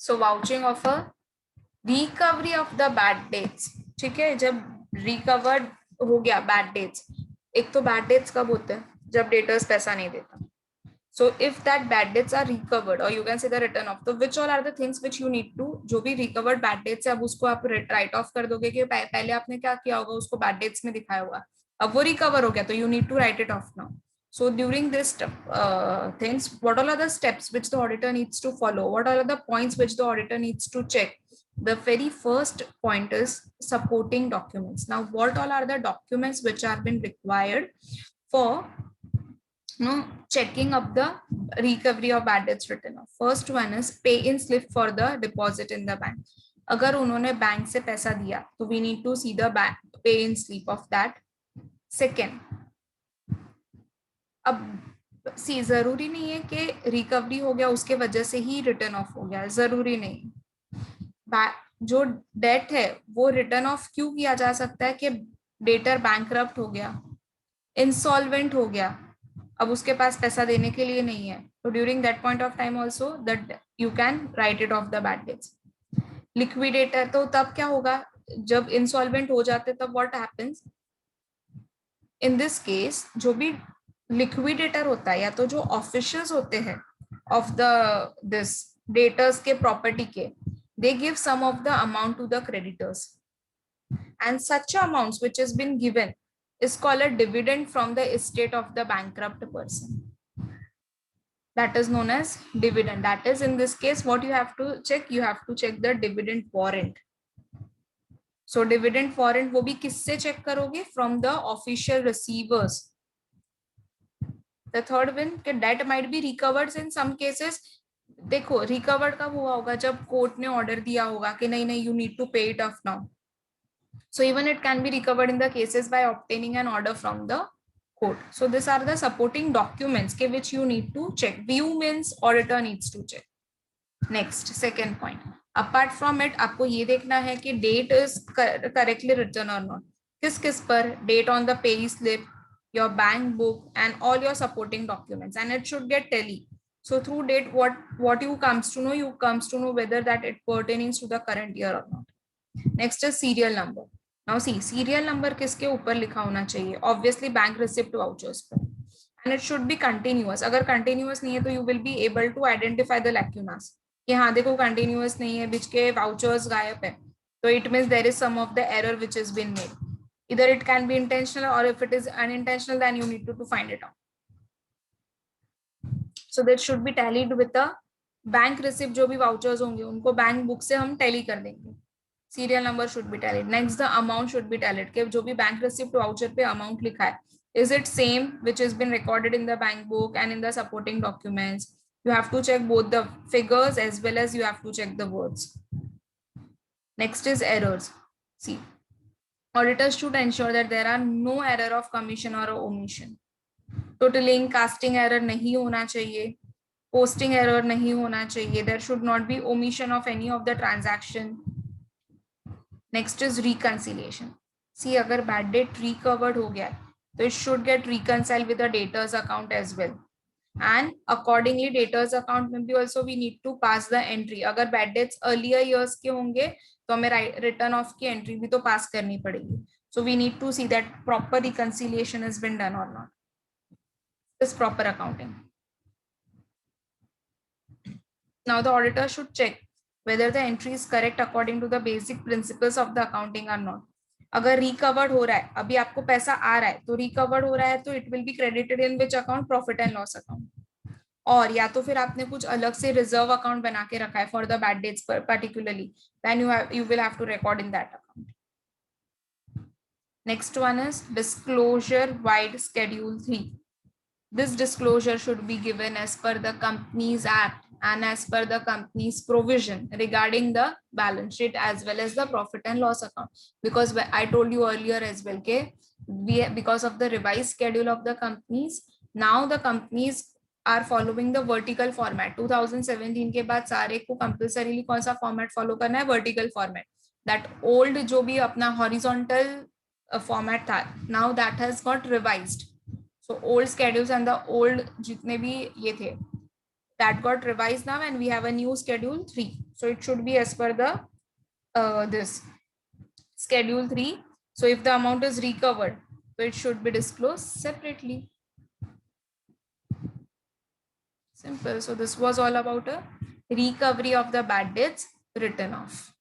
So vouching of a recovery of the bad dates, ठीक है, जब रिकवर्ड हो गया बैड डेट्स, एक तो बैड डेट्स कब होते हैं, जब डेटर्स पैसा नहीं देता. So if that bad debts are recovered or you can say the return off, तो which all are the things which you need to, जो भी recovered bad debts है अब उसको आप write off कर दोगे कि पहले आपने क्या किया होगा उसको bad debts में दिखाया होगा, अब वो recover हो गया तो you need to write it off now. So during this things, what all are the steps which the auditor needs to follow, what all are the points which the auditor needs to check? The very first point is supporting documents. Now what all are the documents which are been required for checking up the recovery of bad debts written off? First one is pay in slip for the deposit in the bank. अगर उन्होंने bank से पैसा दिया तो we need to see the bank pay in slip of that. Second, अब सी जरूरी नहीं है कि रिकवरी हो गया उसके वजह से ही रिटर्न ऑफ हो गया, जरूरी नहीं. जो डेट है वो रिटर्न ऑफ क्यों किया जा सकता है कि डेटर बैंकरप्ट हो गया, इंसॉल्वेंट हो गया, अब उसके पास पैसा देने के लिए नहीं है, तो during that point of time also that you can write it of the bad dates. Liquidator, तो तब क्या होगा जब इंसॉल्वेंट हो जाते तब what happens in this case, जो भी लिक्विडेटर होता है या तो जो ऑफिशियल्स होते हैं ऑफ द दिस डेटर्स के प्रॉपर्टी के, they give some of the amount to the creditors and such amounts which has been given is called a dividend from the estate of the bankrupt person. That is known as dividend. That is, in this case, what you have to check? You have to check the dividend warrant. So dividend warrant वो भी किससे check करोगे? From the official receivers. The third one, कि debt might be recovered in some cases. देखो recovered कब हुआ होगा, जब कोर्ट ने ऑर्डर दिया होगा कि नहीं नहीं यू नीड टू पे it of now. So even it can be recovered in the cases by obtaining an order from the court. So these are the supporting documents which you need to check. View means auditor needs to check. Next, second point. Apart from it, आपको ये देखना है कि date is correctly written or not. किस किस पर? Date on the pay slip, your bank book, and all your supporting documents, and it should get tally. So through date, what you comes to know whether that it pertains to the current year or not. Next is serial number. Now see, serial number किसके ऊपर लिखा होना चाहिए? Obviously bank receipt vouchers पर, and it should be continuous. अगर continuous नहीं है तो you will be able to identify the lacunas कि हाँ देखो continuous नहीं है, बीच के vouchers गायब है, तो it means there is some of the error which has been made. Either it can be intentional or if it is unintentional then you need to find it out. So that should be tallied with the bank receipt. जो भी vouchers होंगे उनको bank book से हम tally कर देंगे. Serial number should be tallied. Next, the amount should be tallied. कि जो भी bank receipt voucher पे amount लिखा है, is it same which has been recorded in the bank book and in the supporting documents? You have to check both the figures as well as you have to check the words. Next is errors. See, auditors should ensure that there are no error of commission or omission. Totaling, casting error नहीं होना चाहिए, posting error नहीं होना चाहिए. There should not be omission of any of the transaction. Next is reconciliation. See, अगर bad debt recovered हो गया तो it should get reconciled with the debtors account as well, and accordingly debtors account में भी also we need to pass the entry. अगर bad debts earlier years के होंगे तो हमें return off की entry भी तो pass करनी पड़ेगी. So we need to see that proper reconciliation has been done or not. This proper accounting. Now the auditor should check whether the entry is correct according to the basic principles of the accounting or not. अगर recovered हो रहा है, अभी आपको पैसा आ रहा है तो रिकवर्ड हो रहा है तो it will be credited in which account? Profit and loss account. और या तो फिर आपने कुछ अलग से रिजर्व अकाउंट बना के रखा है for the bad dates particularly, then you will have to record in that account. Next one is disclosure wide schedule 3. This disclosure should be given as per the Companies Act and as per the company's provision regarding the balance sheet as well as the profit and loss account. Because I told you earlier as well, okay, because of the revised schedule of the companies, now the companies are following the vertical format. 2017 के बाद सारे को compulsorily कौन सा format follow करना है? Vertical format. That old जो भी अपना horizontal format था, now that has got revised. So old schedules and the old जितने भी ये थे, that got revised now and we have a new schedule 3. So it should be as per the this schedule 3. So if the amount is recovered, so it should be disclosed separately. Simple. So this was all about a recovery of the bad debts written off.